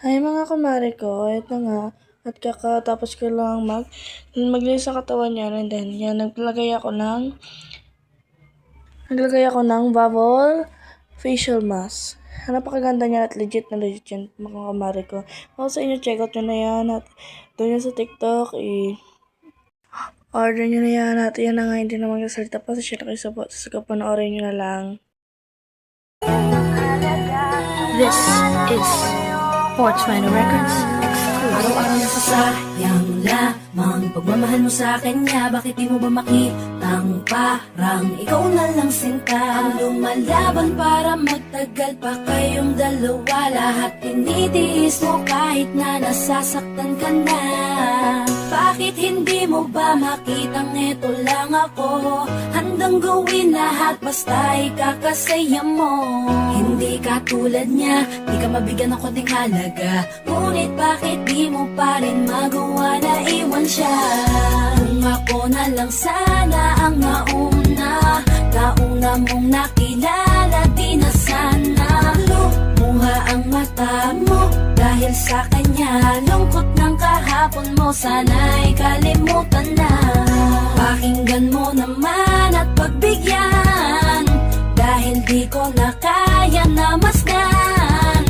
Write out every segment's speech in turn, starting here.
Hi mga kumare ko, eto nga, at kakatapos ko lang maglinis sa katawan niya, and then yan, naglagay ako ng bubble facial mask. Napakaganda niya at legit na legit yan mga kumare ko. Ako sa inyo, check out nyo na yan at doon yan sa TikTok, order nyo na yan at yan na nga, hindi na magsasalita pa, share kayo sa kapanoorin nyo na lang. This is 420 Records exclusive. Araw-araw nasasayang lamang pagmamahal mo sa kanya. Bakit di mo ba makitang parang ikaw na lang sinta ang lumalaban para magtagal pa kayong dalawa? Lahat tinitiis mo kahit na nasasaktan ka na. Bakit hindi mo ba makitang eto lang ako? Handang gawin lahat basta ikakasaya mo. Hindi ka tulad niya, di ka mabigyan ng konting halaga. Ngunit bakit di mo pa rin magawa na iwan siya? Kung ako na lang sana ang nauna mong nakilala, di na sana lumuha ang mata mo dahil sa kanya. Lungkot ng kahapon mo, sana'y kalimutan na. Pakinggan mo naman at pagbigyan, dahil di ko na kaya na masdan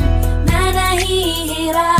na nahihirap